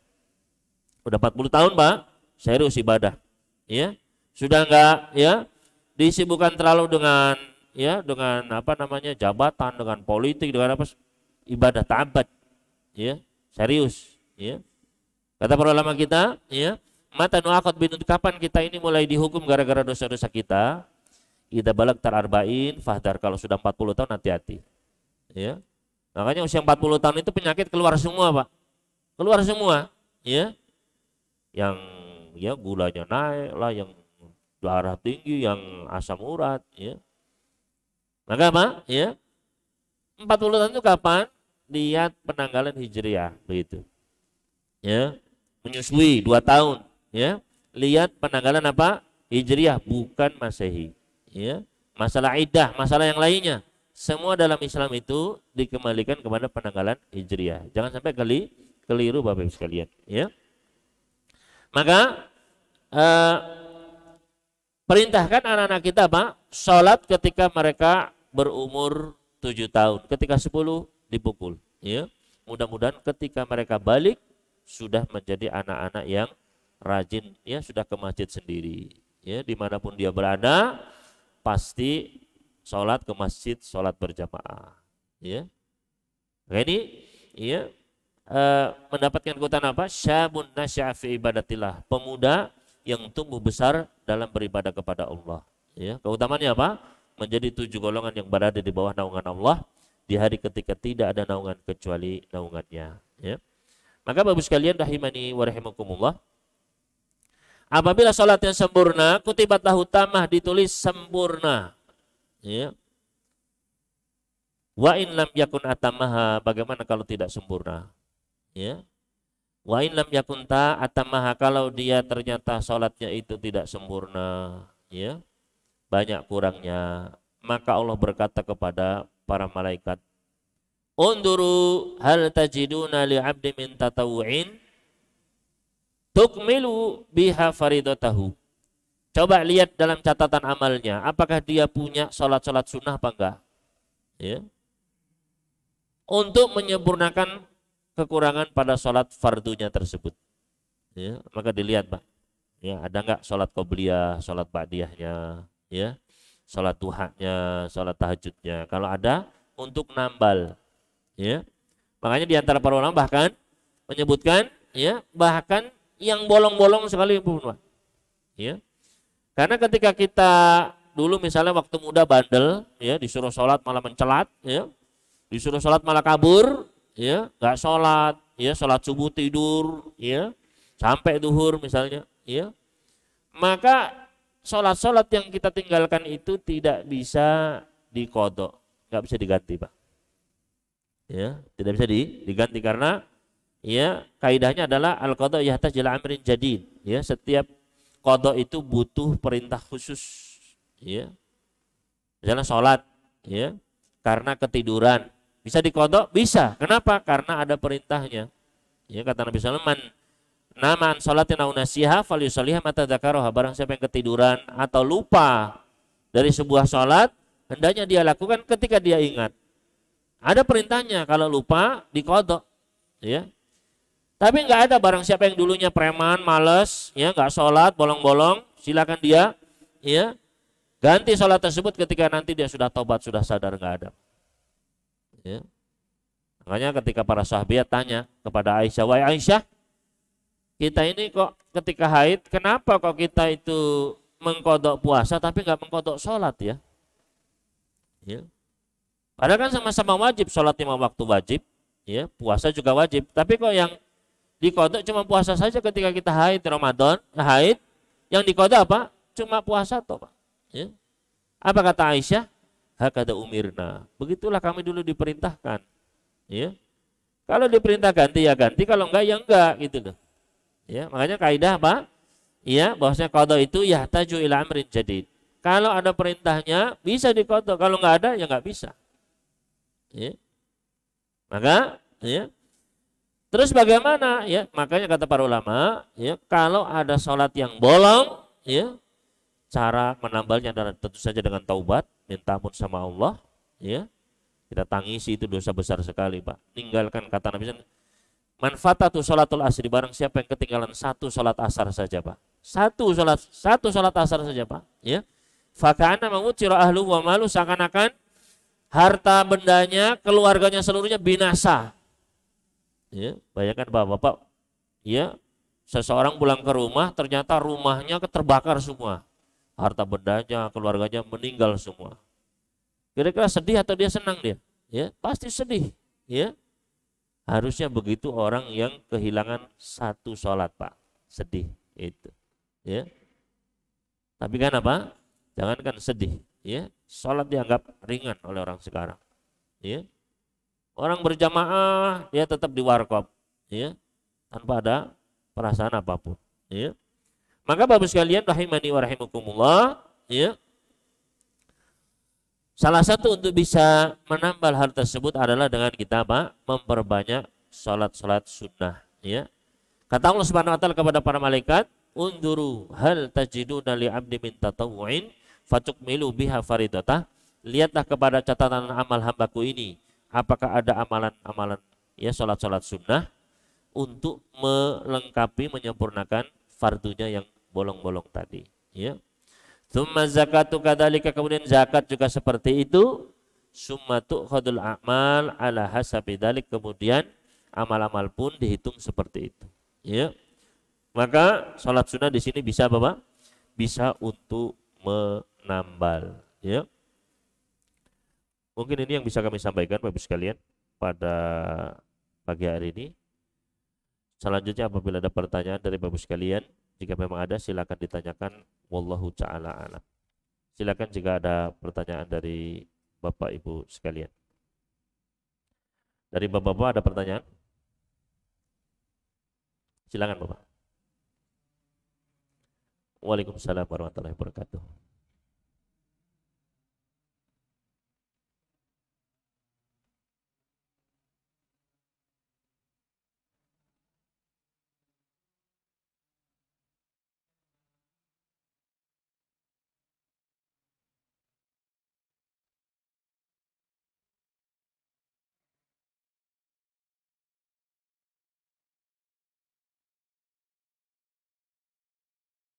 Udah 40 tahun, Pak, serius ibadah. Ya. Sudah enggak ya disibukkan terlalu dengan ya dengan apa namanya? Jabatan, dengan politik, dengan apa? Ibadah ta'abbad. Ya, serius, ya. Kata para ulama kita, ya, mata nu'aqad binut, kapan kita ini mulai dihukum gara-gara dosa-dosa kita? Idza balagta arba'in fahdar, kalau sudah 40 tahun hati-hati. Ya. Makanya usia 40 tahun itu penyakit keluar semua, Pak. Keluar semua, ya. Yang ya gulanya naik lah, yang darah tinggi, yang asam urat, ya. Maka apa? Ya. 40 tahun itu kapan? Lihat penanggalan Hijriah, begitu. Ya. Menyusui 2 tahun, ya. Lihat penanggalan apa? Hijriah, bukan Masehi, ya. Masalah iddah, masalah yang lainnya, semua dalam Islam itu dikembalikan kepada penanggalan Hijriah. Jangan sampai keliru Bapak Ibu sekalian, ya. Maka perintahkan anak-anak kita Pak, sholat ketika mereka berumur 7 tahun, ketika 10 dipukul, ya. Mudah-mudahan ketika mereka balik sudah menjadi anak-anak yang rajin, ya, sudah ke masjid sendiri, ya, dimanapun dia berada pasti sholat ke masjid, sholat berjamaah, ya. Nah, ini ya mendapatkan keutamaan apa? Syabun nasya'a fi ibadatillah, pemuda yang tumbuh besar dalam beribadah kepada Allah, ya. Keutamaannya apa? Menjadi 7 golongan yang berada di bawah naungan Allah di hari ketika tidak ada naungan kecuali naungannya, ya. Maka Bapak sekalian rahimani wa rahimakumullah, apabila sholat yang sempurna, kutibat lahu tamah, ditulis sempurna, ya. Wa in lam yakun atamaha, bagaimana kalau tidak sempurna, ya. Wa in lam yakun ta atamaha, kalau dia ternyata sholatnya itu tidak sempurna, ya, banyak kurangnya, maka Allah berkata kepada para malaikat, unduru hal tajiduna li'abdi min tatawu'in tukmilu biha faridatahu. Coba lihat dalam catatan amalnya, apakah dia punya sholat-sholat sunnah apa enggak, ya, untuk menyempurnakan kekurangan pada sholat fardunya tersebut, ya. Maka dilihat Pak, ya, ada enggak sholat qobliyah, sholat ba'diyahnya, ya, sholat duhanya, sholat tahajudnya. Kalau ada, untuk nambal, ya. Makanya diantara para ulama bahkan menyebutkan, ya, bahkan yang bolong-bolong sekali pun, Pak, ya. Karena ketika kita dulu misalnya waktu muda bandel, ya, disuruh sholat malah mencelat, ya, disuruh sholat malah kabur, ya, nggak sholat, ya, sholat subuh tidur, ya, sampai duhur misalnya, ya, maka sholat-sholat yang kita tinggalkan itu tidak bisa diqodho, nggak bisa diganti, Pak. Ya, tidak bisa diganti karena, ya, kaidahnya adalah al-qadha yahtaj ila amrin jadid, ya, setiap qadha itu butuh perintah khusus, ya. Misalnya sholat, ya, karena ketiduran bisa diqadha, bisa. Kenapa? Karena ada perintahnya. Ya, kata Nabi sallallahu alaihi wasallam, naman sholatin aw nasiha falyusalliha mata dzakaraha, barang siapa yang ketiduran atau lupa dari sebuah sholat, hendaknya dia lakukan ketika dia ingat. Ada perintahnya, kalau lupa diqadha, ya. Tapi nggak ada barang siapa yang dulunya preman, males, ya nggak sholat, bolong-bolong, silakan dia, ya ganti sholat tersebut ketika nanti dia sudah tobat, sudah sadar, nggak ada. Ya. Makanya ketika para sahabat tanya kepada Aisyah, wahai Aisyah, kita ini kok ketika haid, kenapa kok kita itu mengkodok puasa tapi nggak mengkodok sholat ya? Ya. Padahal kan sama-sama wajib, sholat 5 waktu wajib, ya puasa juga wajib. Tapi kok yang dikodok cuma puasa saja ketika kita haid Ramadan, haid, yang dikodok apa? Cuma puasa toh Pak. Ya. Apa kata Aisyah? Hakada umirna. Begitulah kami dulu diperintahkan. Ya. Kalau diperintah ganti ya ganti, kalau enggak ya enggak gitu loh. Ya, makanya kaidah apa? Ya, bahwasanya qada itu yahtaju ila amrin jadid. Kalau ada perintahnya bisa diqada, kalau enggak ada ya enggak bisa. Ya. Maka ya. Terus bagaimana? Ya, makanya kata para ulama, ya, kalau ada sholat yang bolong, ya, cara menambalnya adalah tentu saja dengan taubat, minta ampun sama Allah, ya. Kita tangisi, itu dosa besar sekali, Pak. Tinggalkan kata Nabi manfaatatu sholatul asri, barang siapa yang ketinggalan satu sholat asar saja Pak, satu sholat asar saja Pak, ya, fakana mengutira ahlu wa malu, seakan-akan harta bendanya, keluarganya seluruhnya binasa. Ya, bayangkan bapak-bapak, ya, seseorang pulang ke rumah ternyata rumahnya terbakar semua, harta bendanya, keluarganya meninggal semua. Kira-kira sedih atau dia senang dia? Ya, pasti sedih, ya. Harusnya begitu orang yang kehilangan satu sholat Pak, sedih itu, ya. Tapi kan apa? Jangankan sedih, ya. Sholat dianggap ringan oleh orang sekarang, ya. Orang berjamaah dia tetap di warkop, ya, tanpa ada perasaan apapun, ya. Maka Bapak sekalian rahimani wa rahimakumullah, ya. Salah satu untuk bisa menambal hal tersebut adalah dengan kita apa? Memperbanyak salat-salat sunnah. Ya. Kata Allah Subhanahu Wa Taala kepada para malaikat, unduru hal tajiduna li abdi min tatawu'in fatukmilu biha faridatah. Lihatlah kepada catatan amal hambaku ini, apakah ada amalan-amalan ya salat-salat sunnah untuk melengkapi, menyempurnakan fardunya yang bolong-bolong tadi. Ya. Summa zakatu kadzalika, kemudian zakat juga seperti itu. Summa tu'khadul a'mal ala hasabi dzalik, kemudian amal-amal pun dihitung seperti itu. Ya. Maka salat sunnah di sini bisa Bapak? Bisa untuk menambal, ya. Mungkin ini yang bisa kami sampaikan Bapak sekalian pada pagi hari ini. Selanjutnya apabila ada pertanyaan dari Bapak sekalian, jika memang ada silakan ditanyakan, wallahu ta'ala alam. Silakan jika ada pertanyaan dari Bapak Ibu sekalian. Dari Bapak-bapak ada pertanyaan? Silakan Bapak. Waalaikumsalam warahmatullahi wabarakatuh.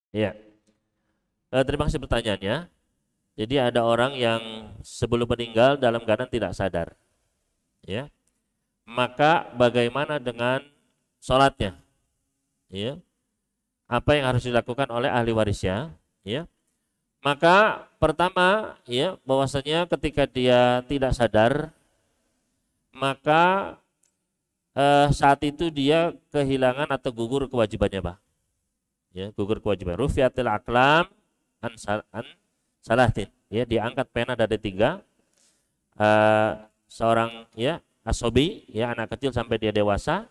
Ya, terima kasih pertanyaannya. Jadi ada orang yang sebelum meninggal dalam keadaan tidak sadar, ya. Maka bagaimana dengan sholatnya? Ya, apa yang harus dilakukan oleh ahli warisnya? Ya, maka pertama, ya, bahwasanya ketika dia tidak sadar, maka saat itu dia kehilangan atau gugur kewajibannya, Pak. Ya, gugur kewajiban. Rufiatil aklam an salatin, ya, diangkat pena dari 3, seorang ya asobi, ya, anak kecil sampai dia dewasa,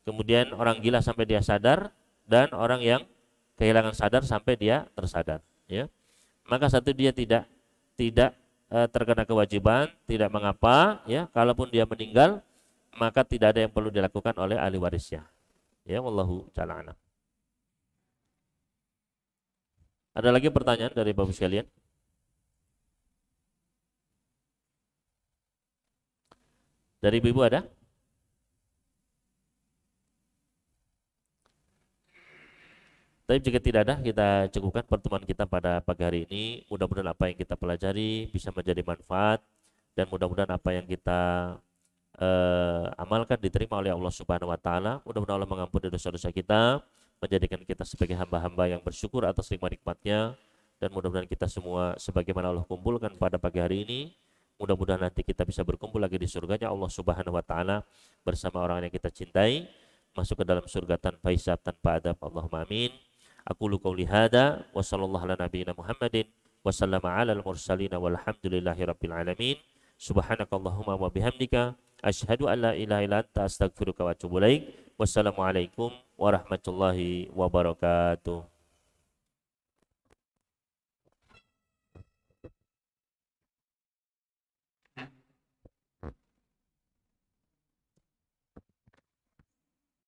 kemudian orang gila sampai dia sadar, dan orang yang kehilangan sadar sampai dia tersadar, ya. Maka satu dia tidak terkena kewajiban, tidak mengapa, ya, kalaupun dia meninggal maka tidak ada yang perlu dilakukan oleh ahli warisnya, ya. Wallahu ta'ala a'lam. Ada lagi pertanyaan dari Bapak sekalian? Dari Ibu ada? Tapi jika tidak ada, kita cukupkan pertemuan kita pada pagi hari ini. Mudah-mudahan apa yang kita pelajari bisa menjadi manfaat, dan mudah-mudahan apa yang kita amalkan diterima oleh Allah Subhanahu wa taala. Mudah-mudahan Allah mengampuni dosa-dosa kita, menjadikan kita sebagai hamba-hamba yang bersyukur atas nikmat-nikmatnya, dan mudah-mudahan kita semua sebagaimana Allah kumpulkan pada pagi hari ini, mudah-mudahan nanti kita bisa berkumpul lagi di surganya Allah Subhanahu wa taala bersama orang yang kita cintai, masuk ke dalam surga tanpa hisab, tanpa adab. Allahumma amin. Aku qouli hada wa sallallahu ala nabiyyina Muhammadin wa sallama ala al-mursalin walhamdulillahi rabbil alamin. Subhanakallahumma wa bihamdika asyhadu an la ilaha illa anta astaghfiruka wa atubu ilaik. Wassalamualaikum warahmatullahi wabarakatuh.